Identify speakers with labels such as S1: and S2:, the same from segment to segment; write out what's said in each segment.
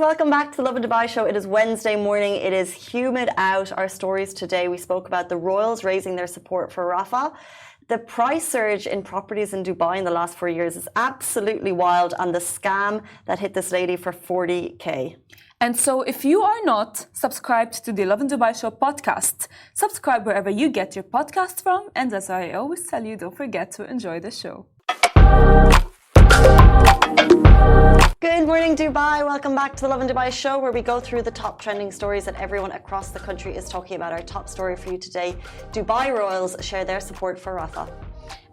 S1: welcome back to the Lovin Dubai show. It is Wednesday morning. It is humid out. Our stories today, we spoke about the royals raising their support for Rafah. The price surge in properties in Dubai in the last 4 years is absolutely wild, and the scam that hit this lady for 40k.
S2: And so if you are not subscribed to the Lovin Dubai show podcast, subscribe wherever you get your podcast from. And as I always tell you, don't forget to enjoy the show.
S1: Good morning, Dubai. Welcome back to the Lovin Dubai show, where we go through the top trending stories that everyone across the country is talking about. Our top story for you today: Dubai royals share their support for Rafah.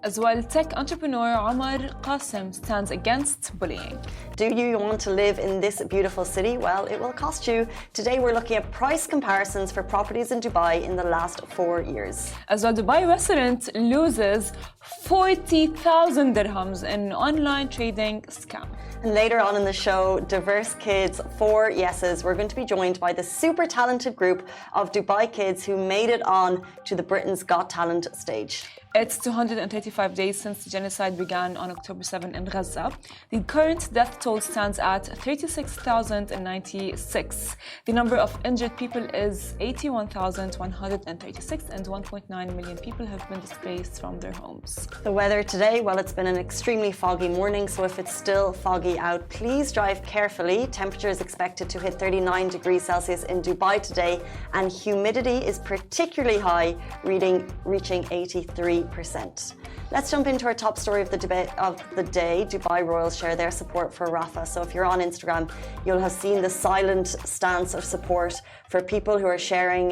S2: As well, tech entrepreneur Omar Kassim stands against bullying.
S1: Do you want to live in this beautiful city? Well, it will cost you. Today, we're looking at price comparisons for properties in Dubai in the last 4 years.
S2: As well, Dubai resident loses 40,000 dirhams in online trading scam.
S1: And later on in the show, diverse kids, 4 yeses. We're going to be joined by the super talented group of Dubai kids who made it on to the Britain's Got Talent stage.
S2: It's 235 days since the genocide began on October 7 in Gaza. The current death toll stands at 36,096. The number of injured people is 81,136, and 1.9 million people have been displaced from their homes.
S1: The weather today, well, it's been an extremely foggy morning, so if it's still foggy out, please drive carefully. Temperature is expected to hit 39 degrees Celsius in Dubai today, and humidity is particularly high, reaching 83%. Let's jump into our top story of the day. Dubai royals share their support for Rafah. So if you're on Instagram, you'll have seen the silent stance of support for people who are sharing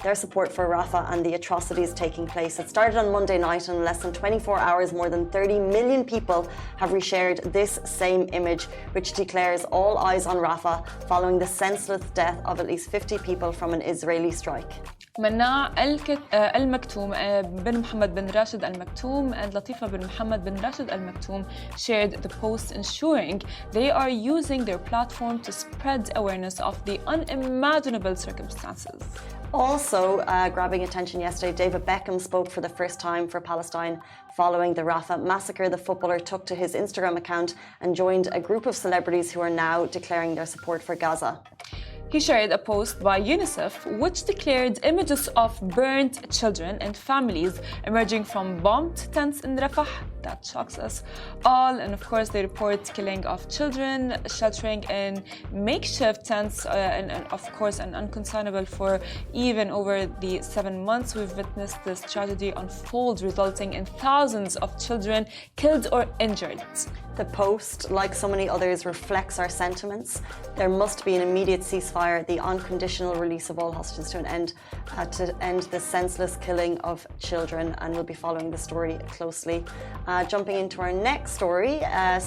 S1: their support for Rafah and the atrocities taking place. It started on Monday night, and in less than 24 hours, more than 30 million people have reshared this same image, which declares all eyes on Rafah following the senseless death of at least 50 people from an Israeli strike.
S2: مناع المكتوم بن محمد بن راشد المكتوم and Latifa bin Mohammed bin Rashid al-Maktoum shared the post, ensuring they are using their platform to spread awareness of the unimaginable circumstances.
S1: Also, grabbing attention yesterday, David Beckham spoke for the first time for Palestine following the Rafah massacre. The footballer took to his Instagram account and joined a group of celebrities who are now declaring their support for Gaza.
S2: He shared a post by UNICEF which declared images of burnt children and families emerging from bombed tents in Rafah. That shocks us all. And of course, they report killing of children, sheltering in makeshift tents, and of course, and unconcernable for even over the 7 months we've witnessed this tragedy unfold, resulting in thousands of children killed or injured.
S1: The post, like so many others, reflects our sentiments. There must be an immediate ceasefire, the unconditional release of all hostages to end the senseless killing of children, and we'll be following the story closely. Jumping into our next story,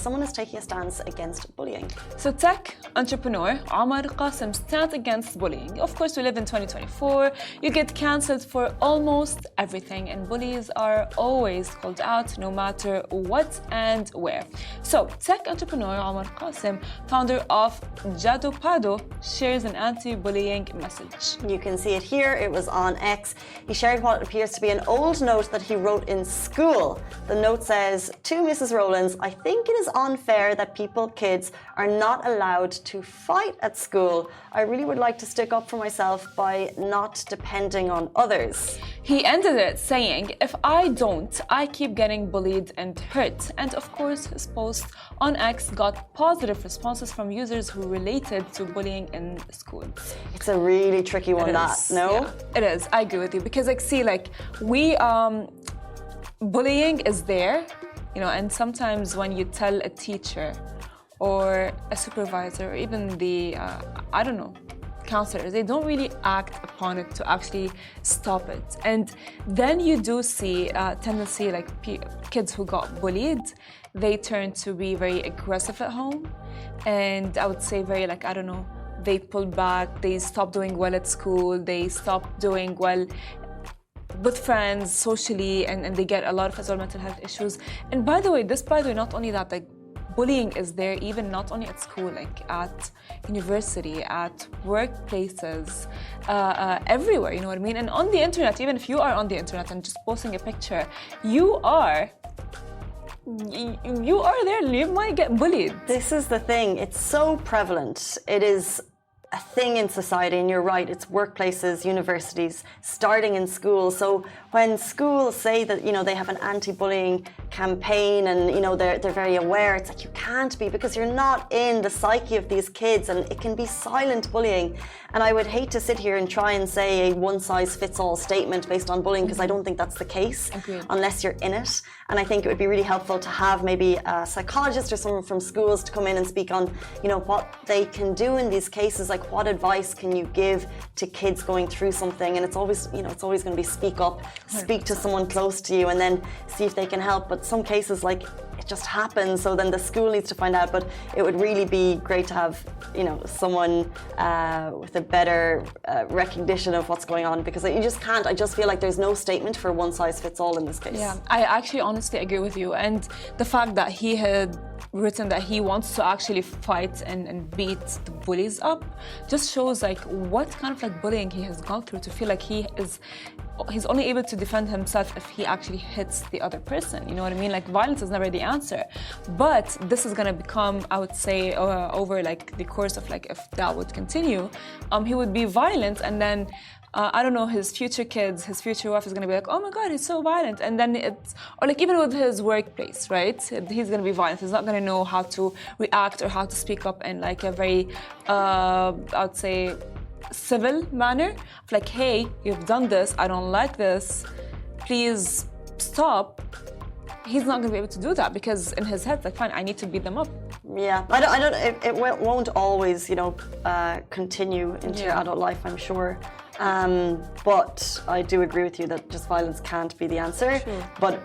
S1: someone is taking a stance against bullying.
S2: So tech entrepreneur Omar Kassim stands against bullying. Of course, we live in 2024. You get cancelled for almost everything, and bullies are always called out no matter what and where. So tech entrepreneur Omar Kassim, founder of Jadopado, shares an anti-bullying message.
S1: You can see it here. It was on X. He shared what appears to be an old note that he wrote in school. The note says, "To Mrs. Rowlands, I think it is unfair that kids are not allowed to fight at school. I really would like to stick up for myself by not depending on others."
S2: He ended it saying, "If I don't, I keep getting bullied and hurt." And of course, his post on X got positive responses from users who related to bullying in schools.
S1: It's a really tricky one, no?
S2: Yeah, it is. I agree with you, because bullying is there, and sometimes when you tell a teacher or a supervisor or even the, counselors, they don't really act upon it to actually stop it. And then you do see a tendency, like kids who got bullied, they turn to be very aggressive at home. And I would say very, they pull back, they stop doing well at school, they stop doing well with friends, socially, and they get a lot of mental health issues. And by the way, not only that, bullying is there even not only at school, at university, at workplaces, everywhere, you know what I mean? And on the internet, even if you are on the internet and just posting a picture, you are you are there, you might get bullied.
S1: This is the thing. It's so prevalent. It is a thing in society, and you're right, it's workplaces, universities, starting in school. So when schools say that, they have an anti-bullying campaign and, they're very aware, it's like you can't be, because you're not in the psyche of these kids, and it can be silent bullying. And I would hate to sit here and try and say a one-size-fits-all statement based on bullying, because I don't think that's the case.
S2: Agreed.
S1: Unless you're in it. And I think it would be really helpful to have maybe a psychologist or someone from schools to come in and speak on, what they can do in these cases. Like, what advice can you give to kids going through something? And it's always, it's always going to be speak up, speak to someone close to you, and then see if they can help. But some cases, like, it just happens, so then the school needs to find out. But it would really be great to have, someone with a better recognition of what's going on, because you just can't. I just feel like there's no statement for one size fits all in this case.
S2: Yeah, I actually honestly agree with you. And the fact that he had written that he wants to actually fight and beat the bullies up just shows like what kind of like bullying he has gone through to feel like he's only able to defend himself if he actually hits the other person. You know what I mean? Like, violence is never the answer. But this is going to become, I would say, over like the course of like, if that would continue, he would be violent, and then I don't know, his future kids, his future wife is going to be like, oh my God, he's so violent. And then or like even with his workplace, right? He's going to be violent. He's not going to know how to react or how to speak up in like a very, I would say, civil manner. Like, hey, you've done this. I don't like this. Please stop. He's not going to be able to do that, because in his head, like, fine, I need to beat them up.
S1: Yeah, I don't. It won't always, continue into your adult life, I'm sure. But I do agree with you that just violence can't be the answer.
S2: Sure.
S1: But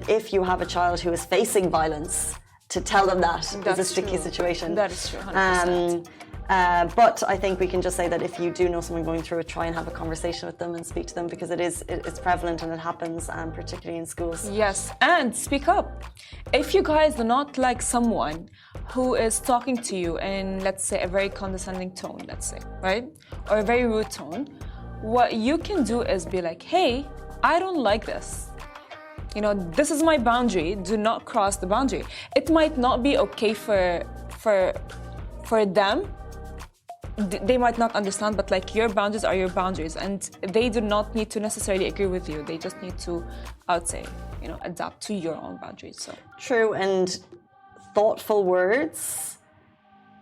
S1: if you have a child who is facing violence, to tell them that is a sticky situation.
S2: That is true, 100%.
S1: But I think we can just say that if you do know someone going through it, try and have a conversation with them and speak to them, because it's prevalent and it happens, particularly in schools.
S2: Yes, and speak up. If you guys do not like someone who is talking to you in, let's say, a very condescending tone, let's say, right? Or a very rude tone, what you can do is be like, hey, I don't like this. This is my boundary. Do not cross the boundary. It might not be okay for them. They might not understand, but like, your boundaries are your boundaries, and they do not need to necessarily agree with you. They just need to, I would say, adapt to your own boundaries. So
S1: true, and thoughtful words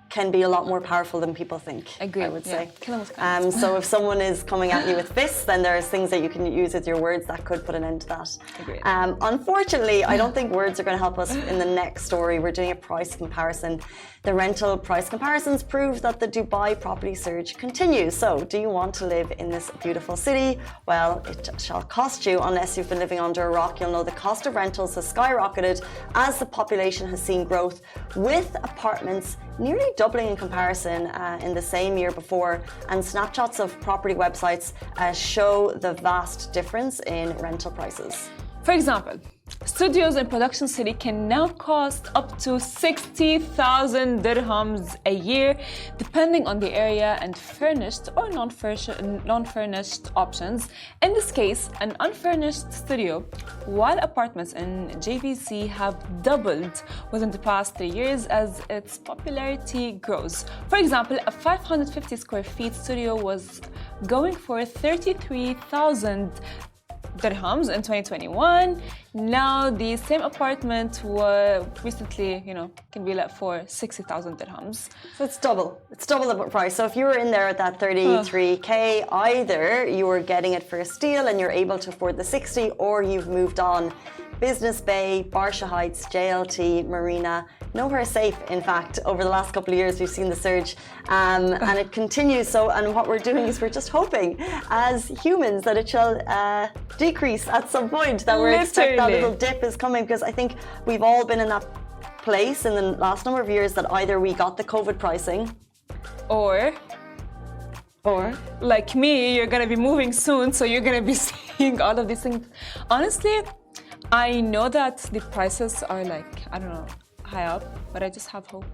S1: can be a lot more powerful than people think.
S2: Agree.
S1: I would say.
S2: Kill them with kindness.
S1: So if someone is coming at you with fists, then there's things that you can use with your words that could put an end to that.
S2: Agreed.
S1: Unfortunately, I don't think words are going to help us in the next story. We're doing a price comparison. The rental price comparisons prove that the Dubai property surge continues. So, do you want to live in this beautiful city? Well, it shall cost you. Unless you've been living under a rock, you'll know the cost of rentals has skyrocketed as the population has seen growth, with apartments nearly doubling in comparison in the same year before. And snapshots of property websites show the vast difference in rental prices.
S2: For example, studios in Production City can now cost up to 60,000 dirhams a year, depending on the area, and furnished or non-furnished options. In this case, an unfurnished studio, while apartments in JVC have doubled within the past 3 years as its popularity grows. For example, a 550 square feet studio was going for 33,000 dirhams in 2021. Now the same apartment was recently, can be let for 60,000 dirhams.
S1: So it's double the price. So if you were in there at that 33k, either you were getting it for a steal and you're able to afford the 60, or you've moved on. Business Bay, Barsha Heights, JLT, Marina, nowhere safe. In fact, over the last couple of years, we've seen the surge, and it continues. So, and what we're doing is we're just hoping, as humans, that it shall decrease at some point. That we're expecting that little dip is coming, because I think we've all been in that place in the last number of years that either we got the COVID pricing,
S2: or like me, you're gonna be moving soon, so you're gonna be seeing all of these things. Honestly, I know that the prices are like, I don't know, high up, but I just have hope.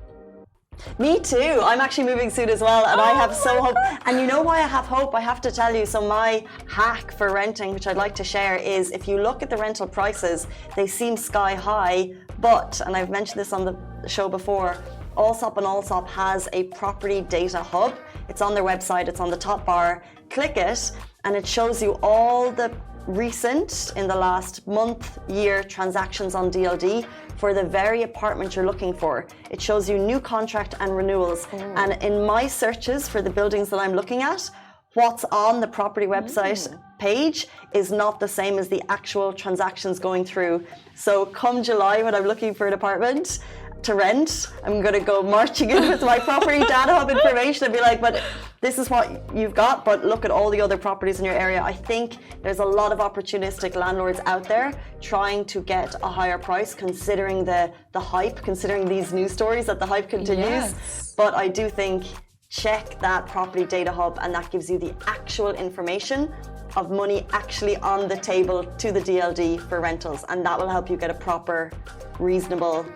S1: Me too. I'm actually moving soon as well, and I have so hope. And you know why I have hope? I have to tell you. So my hack for renting, which I'd like to share, is if you look at the rental prices, they seem sky high. But, and I've mentioned this on the show before, Allsop and Allsop has a property data hub. It's on their website. It's on the top bar. Click it, and it shows you all the recent, in the last month, year transactions on DLD for the very apartment you're looking for. It shows you new contract and renewals. And in my searches for the buildings that I'm looking at, what's on the property website page is not the same as the actual transactions going through. So come July, when I'm looking for an apartment to rent, I'm going to go marching in with my property data hub information and be like, but this is what you've got, but look at all the other properties in your area. I think there's a lot of opportunistic landlords out there trying to get a higher price, considering the hype, considering these news stories that the hype continues.
S2: Yes.
S1: But I do think check that property data hub, and that gives you the actual information of money actually on the table to the DLD for rentals, and that will help you get a proper, reasonable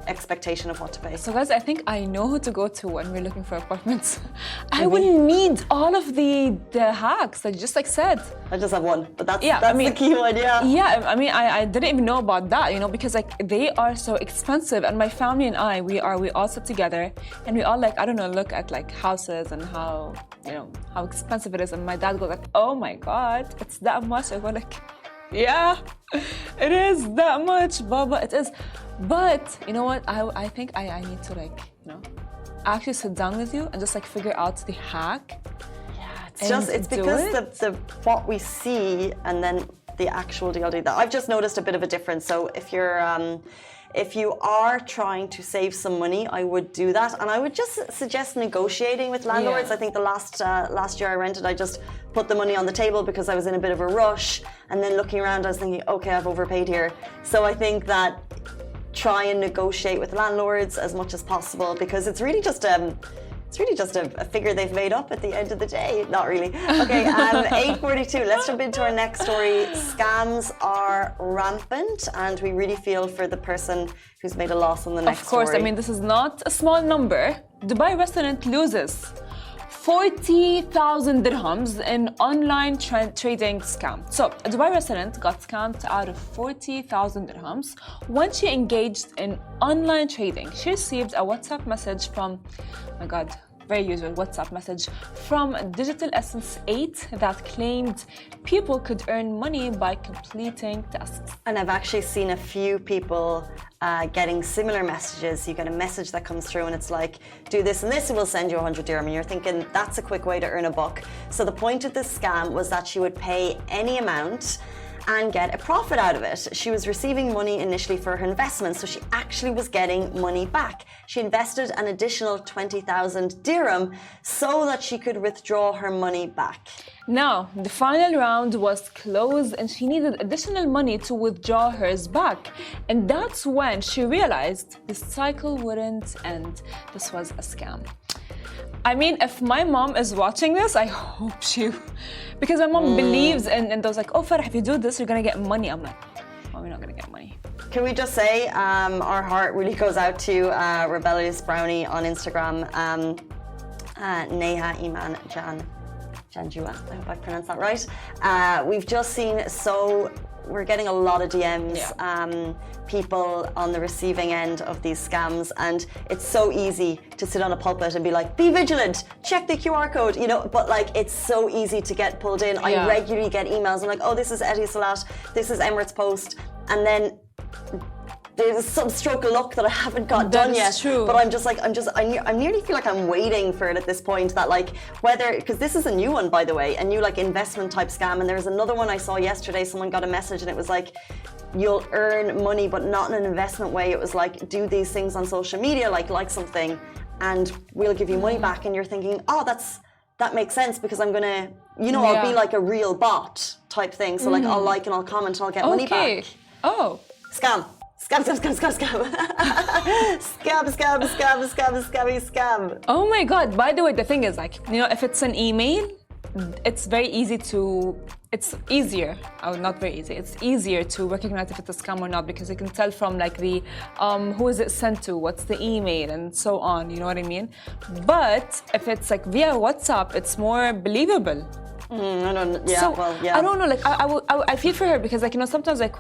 S1: expectation of what to pay.
S2: So guys, I think I know who to go to when we're looking for apartments. I wouldn't need all of the hacks that you just said.
S1: I just have one, but that's
S2: I mean,
S1: the key one,
S2: Yeah, I mean, I didn't even know about that, because they are so expensive, and my family and I, we all sit together, and we all look at houses and how expensive it is, and my dad goes oh my God, it's that much. I go yeah, it is that much, Baba, it is. But you know what? I think I need to actually sit down with you and just figure out the hack.
S1: Yeah, it's because the what we see and then the actual DLD. That I've just noticed a bit of a difference. So if you are trying to save some money, I would do that, and I would just suggest negotiating with landlords. Yeah. I think the last year I rented, I just put the money on the table because I was in a bit of a rush, and then looking around, I was thinking, okay, I've overpaid here. So I think that try and negotiate with landlords as much as possible, because it's really just a figure they've made up at the end of the day. Not really. Okay, 8:42. Let's jump into our next story. Scams are rampant, and we really feel for the person who's made a loss on the next story.
S2: Of course, I mean, this is not a small number. Dubai resident loses 40,000 dirhams in online trading scam. So, a Dubai resident got scammed out of 40,000 dirhams when she engaged in online trading. She received a WhatsApp message from, oh my God, very usual WhatsApp message from Digital Essence 8 that claimed people could earn money by completing tasks.
S1: And I've actually seen a few people getting similar messages. You get a message that comes through and it's like, do this and this and we'll send you 100 dirham, and you're thinking that's a quick way to earn a buck. So the point of this scam was that she would pay any amount and get a profit out of it. She was receiving money initially for her investment, so she actually was getting money back. She invested an additional 20,000 dirham so that she could withdraw her money back.
S2: Now, the final round was closed and she needed additional money to withdraw hers back. And that's when she realized the cycle wouldn't end. This was a scam. I mean, if my mom is watching this, I hope she... Because my mom believes in those oh, Farah, if you do this, you're going to get money. I'm like, Mom, you're not going to get money.
S1: Can we just say our heart really goes out to Rebellious Brownie on Instagram, Neha Iman Janjua, I hope I pronounced that right. We've just seen we're getting a lot of DMs, people on the receiving end of these scams, and it's so easy to sit on a pulpit and be like, be vigilant, check the QR code, but it's so easy to get pulled in. I regularly get emails, I'm like, oh, this is Etisalat, this is Emirates Post, and then there's some stroke of luck that I haven't got done yet.
S2: True.
S1: But I nearly feel like I'm waiting for it at this point, that because this is a new one, by the way, a new investment type scam. And there was another one I saw yesterday. Someone got a message and it was like, you'll earn money, but not in an investment way. It was like, do these things on social media, like something, and we'll give you money back. And you're thinking, oh, that makes sense, because I'm gonna, I'll be like a real bot type thing. So I'll like and I'll comment and I'll get money back.
S2: Oh.
S1: Scam. Scam. Scam.
S2: Oh my God. By the way, the thing is if it's an email, it's very easy to it's easier, not very easy, it's easier to recognize if it's a scam or not because you can tell from like the who is it sent to, what's the email and so on, you know what I mean? But if it's like via WhatsApp, it's more believable.
S1: I don't, yeah,
S2: So
S1: well, yeah.
S2: I don't know, like I feel for her because like, you know, sometimes like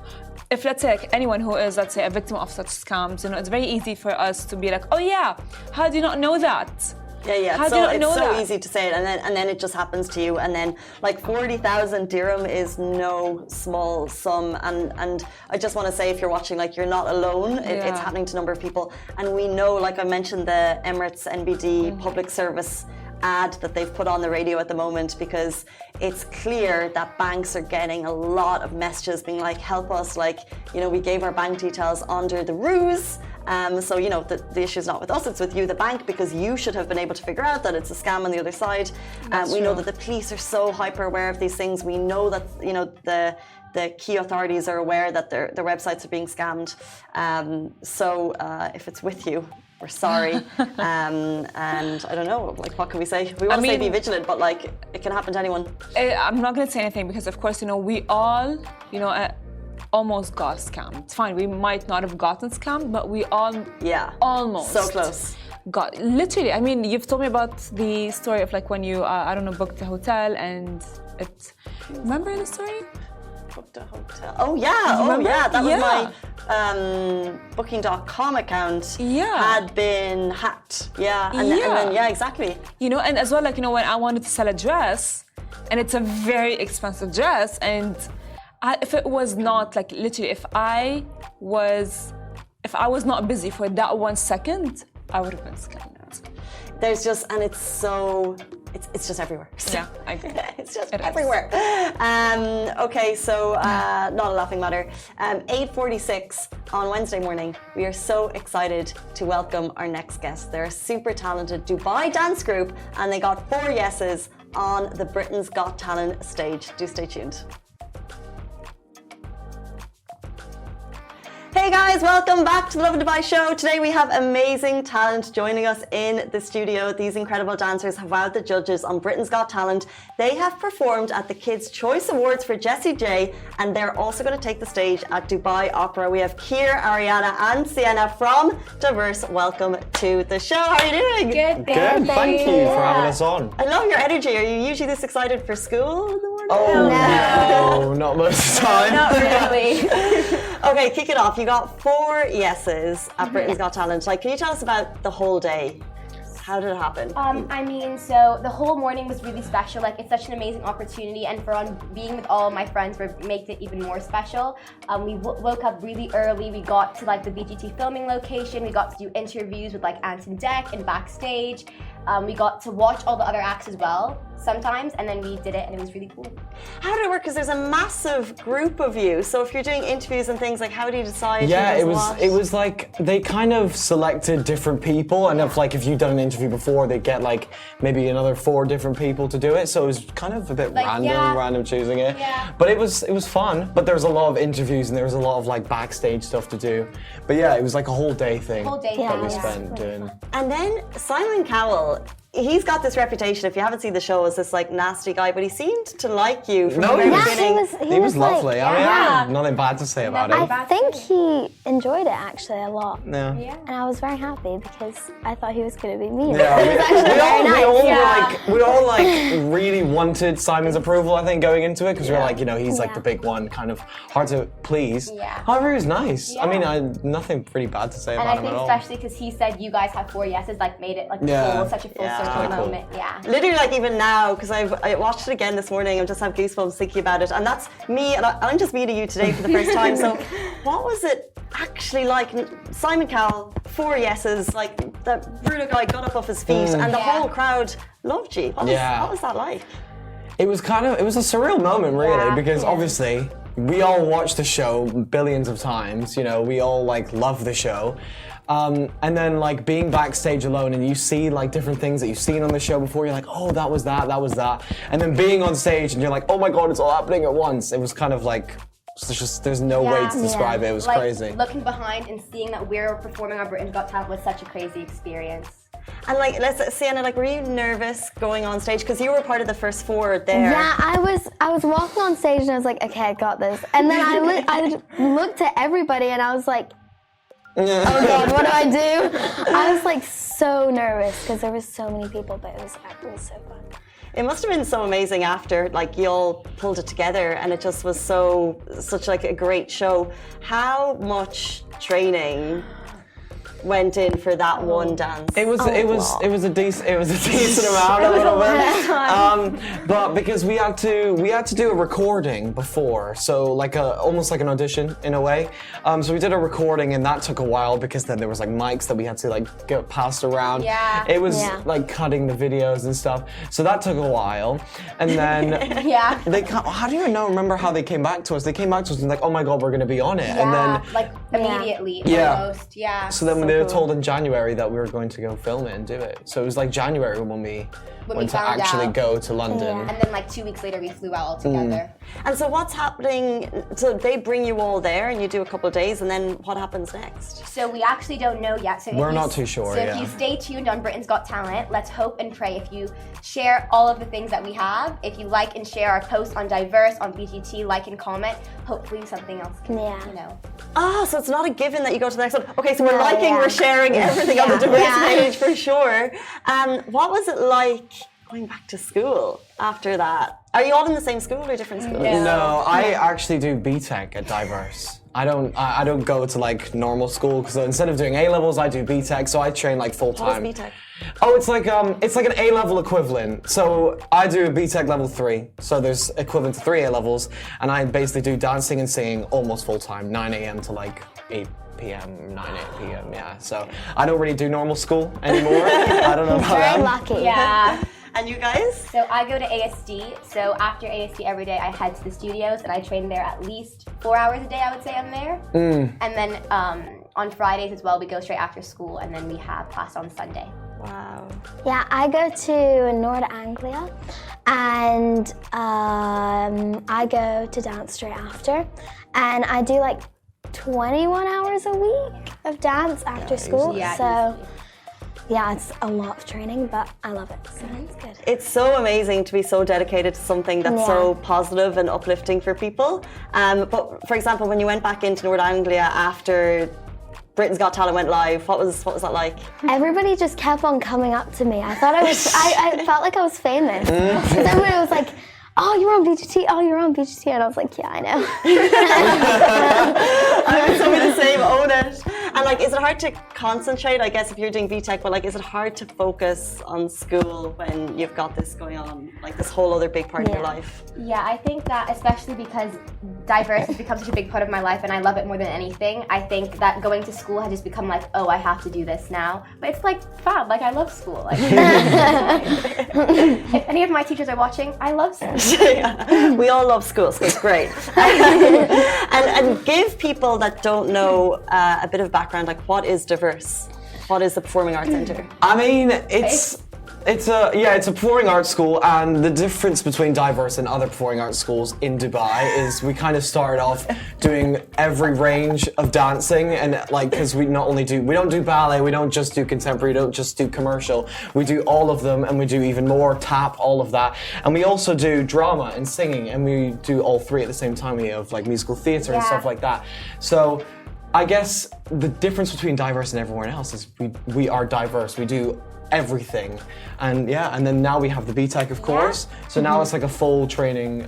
S2: if let's say like anyone who is, let's say, a victim of such scams, you know, it's very easy for us to be like, oh yeah, how do you not know that?
S1: Yeah.
S2: How do you not know
S1: it's so
S2: that?
S1: easy to say it, and then it just happens to you, and then like 40,000 dirham is no small sum, and I just want to say, if you're watching, like, you're not alone. It's happening to a number of people, and we know, like I mentioned, the Emirates NBD public service ad that they've put on the radio at the moment, because it's clear that banks are getting a lot of messages being like, help us, like, you know, we gave our bank details under the ruse. So, you know, the issue is not with us, it's with you, the bank, because you should have been able to figure out that it's a scam on the other side. We know that the police are so hyper aware of these things. We know that, you know, the key authorities are aware that their websites are being scammed. So if it's with you, we're sorry. And I don't know, like, what can we say? We want to say be vigilant, but like, it can happen to anyone.
S2: I'm not going to say anything because, of course, you know, we all, you know, almost got scammed. It's fine, we might not have gotten scammed, but we all almost
S1: so close.
S2: Got literally. I mean, you've told me about the story of like when you I don't know, booked a hotel and it. Remember the story?
S1: Booked a hotel. Oh yeah, that was my booking.com account had been hacked. And then exactly.
S2: You know, and as well, like, you know, when I wanted to sell a dress, and it's a very expensive dress, and if it was not like literally, if I was not busy for that 1 second, I would have been scammed.
S1: There's just, and it's so, it's just everywhere.
S2: Yeah, I agree.
S1: It's just everywhere. Okay, so not a laughing matter. 8:46 on Wednesday morning. We are so excited to welcome our next guest. They're a super talented Dubai dance group, and they got 4 yeses on the Britain's Got Talent stage. Do stay tuned. Hey guys, welcome back to the Lovin Dubai show. Today we have amazing talent joining us in the studio. These incredible dancers have wowed the judges on Britain's Got Talent. They have performed at the Kids' Choice Awards for Jessie J, and they're also going to take the stage at Dubai Opera. We have Kier, Ariana and Sienna from Diverse. Welcome to the show. How are you doing?
S3: Good, thank you for having us on.
S1: I love your energy. Are you usually this excited for school in the morning?
S3: Oh, no, not most of the time.
S1: Not really. Okay, kick it off. You got 4 yeses at Britain's Got Talent. Like, can you tell us about the whole day? How did it happen?
S4: I mean, so the whole morning was really special. Like, it's such an amazing opportunity, and for being with all my friends makes it even more special. We woke up really early. We got to like the BGT filming location. We got to do interviews with like Anton Deck and backstage. We got to watch all the other acts as well sometimes, and then we did it, and it was really cool.
S1: How did it work? Because there's a massive group of you. So if you're doing interviews and things, like, how do you decide?
S3: Yeah, it was like they kind of selected different people, and if you've done an interview before, they get like maybe another 4 different people to do it. So it was kind of a bit like, random choosing it.
S4: Yeah.
S3: But it was fun. But there was a lot of interviews and there was a lot of like backstage stuff to do. But yeah, it was like a whole day thing that we spent doing.
S1: And then Simon Cowell. He's got this reputation, if you haven't seen the show, as this like nasty guy, but he seemed to like you from the very beginning.
S3: He was lovely. I mean, I have nothing bad to say about him.
S5: I think he enjoyed it actually a lot.
S3: Yeah.
S5: And I was very happy because I thought he was going to be mean.
S3: Yeah,
S5: He was actually very nice.
S3: we all really wanted Simon's approval, I think, going into it, because we were like, you know, he's like the big one, kind of hard to please.
S4: Yeah.
S3: However, he was nice. I mean, I nothing pretty bad to say about him at all.
S4: And I think especially because he said you guys have 4 yeses, like made it like such a full circle moment. Yeah.
S1: Literally, like, even now, because I watched it again this morning, I just have goosebumps thinking about it, and that's me, and I'm just meeting you today for the first time. So, what was it actually like? Simon Cowell, 4 yeses, like the brutal guy got up off his feet, and the whole crowd loved you. What was that like?
S3: It was a surreal moment, really, because obviously we all watch the show billions of times. You know, we all like love the show. And then like being backstage alone and you see like different things that you've seen on the show before, you're like, oh, that was that. And then being on stage and you're like, oh my God, it's all happening at once. It was kind of like there's no way to describe it. It was
S4: like,
S3: crazy.
S4: Looking behind and seeing that we're performing on Britain's Got Talent was such a crazy experience.
S1: And like, Sienna, like, were you nervous going on stage? Because you were part of the first 4 there.
S5: Yeah, I was walking on stage and I was like, okay, I got this. And then I looked at everybody and I was like, oh God, what do I do? I was like so nervous because there was so many people, but it was so fun.
S1: It must have been so amazing after, like, you all pulled it together and it just was such like a great show. How much training went in for that one dance?
S3: It was a decent amount, a little bit. But because we had to do a recording before, so like almost like an audition in a way. So we did a recording and that took a while because then there was like mics that we had to like get passed around.
S4: Yeah.
S3: It was like cutting the videos and stuff. So that took a while. And then how do you remember how they came back to us? They came back to us and like, oh my God, we're gonna be on it.
S4: Yeah,
S3: And then
S4: like immediately, almost. Yeah.
S3: So then they were told in January that we were going to go film it and do it. So it was like January when we went to actually go to London.
S4: And then like 2 weeks later we flew out all together.
S1: And so what's happening? So they bring you all there and you do a couple of days, and then what happens next?
S4: So we actually don't know yet. So
S3: we're not too sure.
S4: So if you stay tuned on Britain's Got Talent, let's hope and pray. If you share all of the things that we have, if you like and share our posts on Diverse, on BGT, like and comment, hopefully something else can, you know.
S1: Oh, so it's not a given that you go to the next one. Okay, so we're liking, we're sharing everything on the Diverse page for sure. What was it like going back to school after that? Are you all in the same school or different schools?
S3: No, I actually do BTEC at Diverse. I don't go to like normal school because instead of doing A-levels, I do BTEC, so I train like full time.
S1: What is BTEC?
S3: Oh, it's like an A-level equivalent. So I do a BTEC level 3. So there's equivalent to 3 A-levels, and I basically do dancing and singing almost full time, 9 a.m. to like 8 p.m., 8 p.m. Yeah. So I don't really do normal school anymore. I don't know about that.
S5: Very lucky.
S4: Yeah.
S1: And you guys?
S4: So I go to ASD. So after ASD every day, I head to the studios and I train there at least 4 hours a day. I would say I'm there. And then on Fridays as well, we go straight after school, and then we have class on Sunday.
S1: Wow.
S5: Yeah, I go to North Anglia and I go to dance straight after, and I do like 21 hours a week of dance after school.
S4: Yeah,
S5: so yeah, it's a lot of training, but I love it, so it's good.
S1: It's so amazing to be so dedicated to something that's so positive and uplifting for people. But for example, when you went back into North Anglia after Britain's Got Talent went live, what was that like?
S5: Everybody just kept on coming up to me. I thought I felt like I was famous. Because everybody was like, oh, you're on BGT, oh, you're on BGT. And I was like, yeah, I know.
S1: I'm so the same, own it. And like, is it hard to concentrate, I guess, if you're doing BTEC, but like, is it hard to focus on school when you've got this going on, like this whole other big part of your life?
S4: Yeah, I think that especially because Diverse has become such a big part of my life and I love it more than anything, I think that going to school has just become like, oh, I have to do this now. But it's like fab, like I love school. Like, if any of my teachers are watching, I love school.
S1: Yeah. We all love school, so it's great. and give people that don't know a bit of background, like what is Diverse? What is the Performing Arts Centre?
S3: I mean, it's a performing arts school, and the difference between Diverse and other performing arts schools in Dubai is we kind of started off doing every range of dancing, and like because we don't do ballet, we don't just do contemporary, we don't just do commercial, we do all of them, and we do even more tap, all of that, and we also do drama and singing, and we do all three at the same time. We have like musical theatre and stuff like that. So I guess the difference between Diverse and everyone else is we are diverse. We do everything, and then now we have the BTEC, of course. So now it's like a full training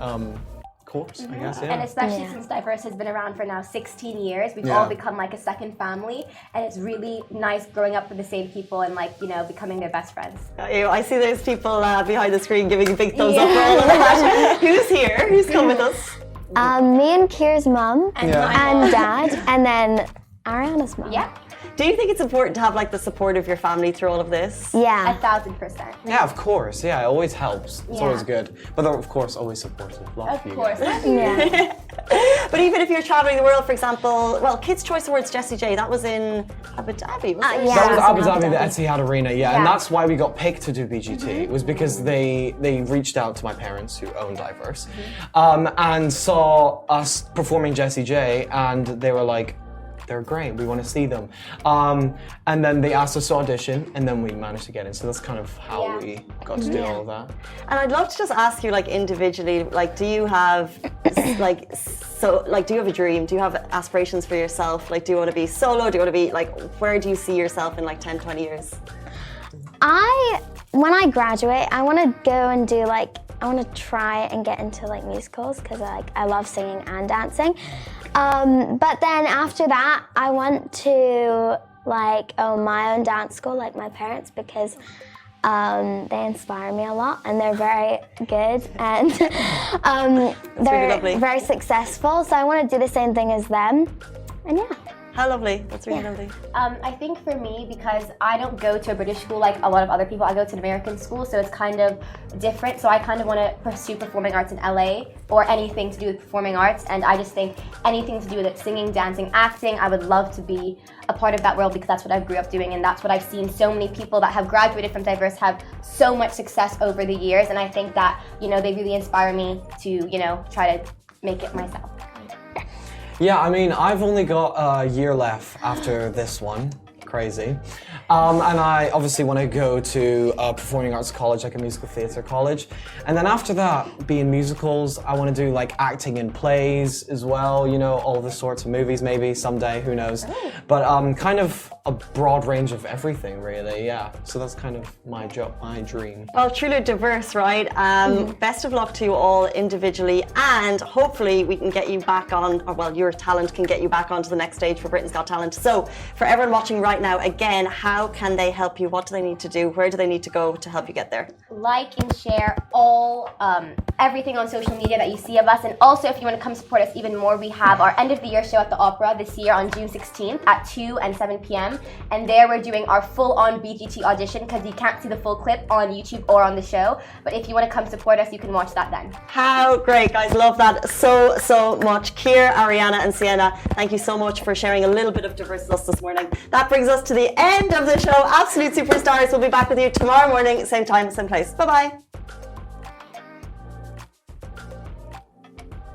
S3: course, I guess. Yeah.
S4: And especially since Diverse has been around for now 16 years, we've all become like a second family, and it's really nice growing up with the same people and like becoming their best friends.
S1: I see there's people behind the screen giving a big thumbs up for all of that. Who's here? Who's come with us?
S5: Me and Kira's mum and dad, and then Ariana's mom.
S4: Yeah.
S1: Do you think it's important to have like the support of your family through all of this?
S5: Yeah.
S4: 1,000%.
S3: Yeah, of course. Yeah, it always helps. It's
S4: Yeah.
S3: always good. But they're, of course, always supportive. Love
S4: Of
S3: you
S4: course.
S3: guys.
S5: Yeah.
S1: But even if you're traveling the world, for example, well, Kids' Choice Awards Jessie J, that was in Abu Dhabi, was it?
S5: yeah.
S3: That was
S5: Yeah.
S3: Abu Dhabi, the Etihad Arena, yeah, and
S4: Yeah.
S3: that's why we got picked to do BGT. It was because they reached out to my parents who own Diverse, and saw us performing Jessie J, and they were like, they're great, we want to see them. And then they asked us to audition, and then we managed to get in. So that's kind of how
S4: Yeah.
S3: we got to do all of that.
S1: And I'd love to just ask you, like, individually, like, do you have, do you have a dream? Do you have aspirations for yourself? Like, do you want to be solo? Do you want to be, like, where do you see yourself in, like, 10, 20 years?
S5: When I graduate, I want to go and do I want to try and get into like musicals because I love singing and dancing. But then after that, I want to own my own dance school like my parents because they inspire me a lot and they're very good and they're
S1: lovely.
S5: very successful. So I want to do the same thing as them. And yeah.
S1: How lovely. That's really lovely.
S4: I think for me, because I don't go to a British school like a lot of other people, I go to an American school, so it's kind of different. So I kind of want to pursue performing arts in LA or anything to do with performing arts. And I just think anything to do with it, singing, dancing, acting, I would love to be a part of that world because that's what I grew up doing and that's what I've seen so many people that have graduated from Diverse have so much success over the years. And I think that, they really inspire me to, try to make it myself.
S3: Yeah, I mean, I've only got a year left after this one. Crazy. And I obviously want to go to a performing arts college, like a musical theatre college. And then after that, be in musicals. I want to do like acting in plays as well, all the sorts of movies maybe someday, who knows. But kind of a broad range of everything really, yeah. So that's kind of my job, my dream.
S1: Well, truly diverse, right? Best of luck to you all individually, and hopefully we can get you back on, or well, your talent can get you back onto the next stage for Britain's Got Talent. So for everyone watching right now, again, how can they help you? What do they need to do? Where do they need to go to help you get there?
S4: Like and share everything on social media that you see of us. And also, if you want to come support us even more, we have our end of the year show at the Opera this year on June 16th at 2 and 7 p.m. And there we're doing our full-on BGT audition because you can't see the full clip on YouTube or on the show. But if you want to come support us, you can watch that then.
S1: How great, guys. Love that so much. Kier, Ariana and Sienna, thank you so much for sharing a little bit of diverse with us this morning. That brings us to the end of the show. Absolute superstars. We'll be back with you tomorrow morning, same time, same place. Bye-bye.